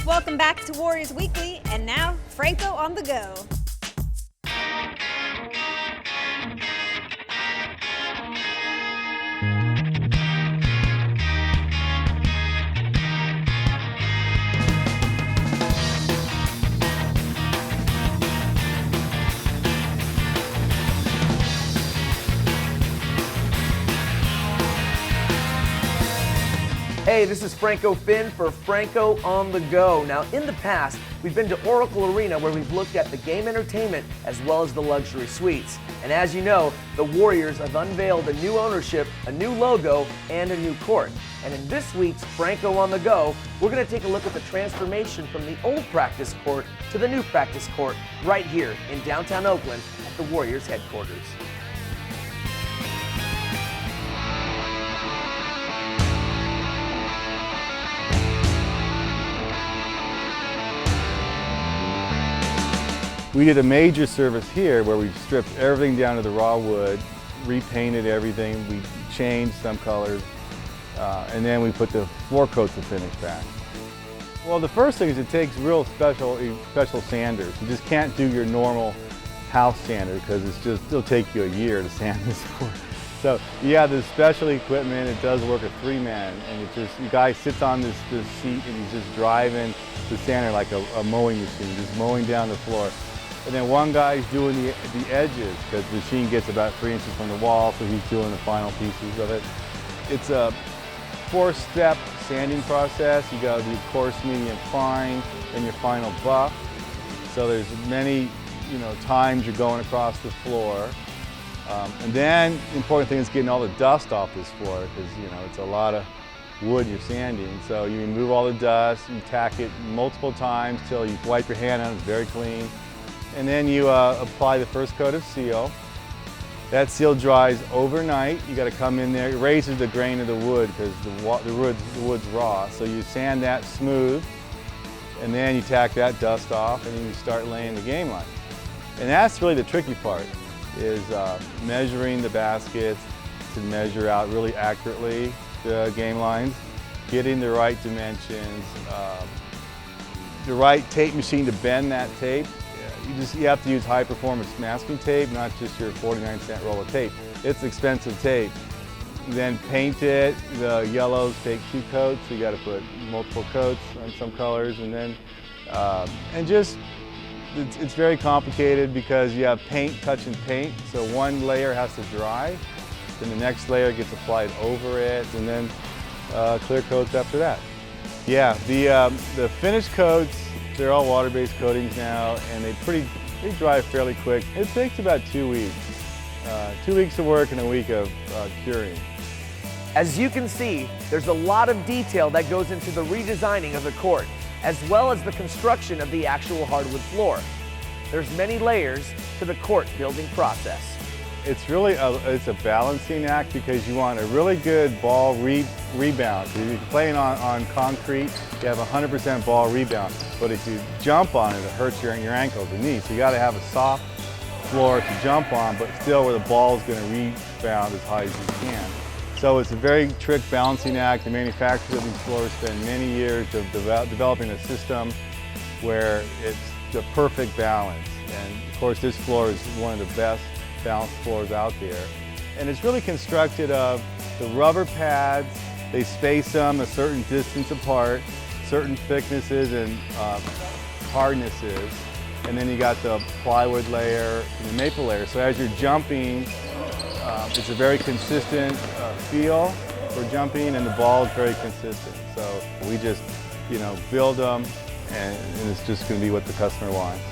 Welcome back to Warriors Weekly, and now Franco on the go. Hey, this is Franco Finn for Franco on the Go. Now, in the past, we've been to Oracle Arena where we've looked at the game entertainment as well as the luxury suites. And as you know, the Warriors have unveiled a new ownership, a new logo, and a new court. And in this week's Franco on the Go, we're going to take a look at the transformation from the old practice court to the new practice court right here in downtown Oakland at the Warriors headquarters. We did a major service here where we stripped everything down to the raw wood, repainted everything, we changed some colors, and then we put the floor coats of finish back. Well, the first thing is it takes real special sanders. You just can't do your normal house sander because it'll take you a year to sand this floor. So you have this special equipment. It does work a 3-man, and the guy sits on this seat and he's just driving the sander like a mowing machine, just mowing down the floor. And then one guy's doing the edges because the machine gets about 3 inches from the wall, so he's doing the final pieces of it. It's a 4-step sanding process. You got to do coarse, medium, fine, and your final buff. So there's many, times you're going across the floor. And then the important thing is getting all the dust off this floor because it's a lot of wood you're sanding. So you remove all the dust, you tack it multiple times till you wipe your hand on it, it's very clean. And then you apply the first coat of seal. That seal dries overnight. You got to come in there. It raises the grain of the wood because the wood's raw. So you sand that smooth, and then you tack that dust off, and then you start laying the game line. And that's really the tricky part, is measuring the baskets to measure out really accurately the game lines, getting the right dimensions, the right tape machine to bend that tape. You have to use high performance masking tape, not just your 49-cent roll of tape. It's expensive tape. Then paint it. The yellows take 2 coats, so you got to put multiple coats on some colors, and then it's very complicated because you have paint touching paint. So one layer has to dry, then the next layer gets applied over it, and then clear coats after that. Yeah, the finish coats, they're all water-based coatings now, and they dry fairly quick. It takes about 2 weeks. 2 weeks of work and a week of curing. As you can see, there's a lot of detail that goes into the redesigning of the court, as well as the construction of the actual hardwood floor. There's many layers to the court building process. It's really it's a balancing act because you want a really good ball rebound. If you're playing on concrete, you have 100% ball rebound. But if you jump on it, it hurts your ankles and knees. So you got to have a soft floor to jump on, but still where the ball is going to rebound as high as you can. So it's a very trick balancing act. The manufacturers of these floors spend many years of developing a system where it's the perfect balance. And of course, this floor is one of the best balanced floors out there. And it's really constructed of the rubber pads. They space them a certain distance apart, certain thicknesses and hardnesses. And then you got the plywood layer and the maple layer. So as you're jumping, it's a very consistent feel for jumping, and the ball is very consistent. So we just, build them, and it's just going to be what the customer wants.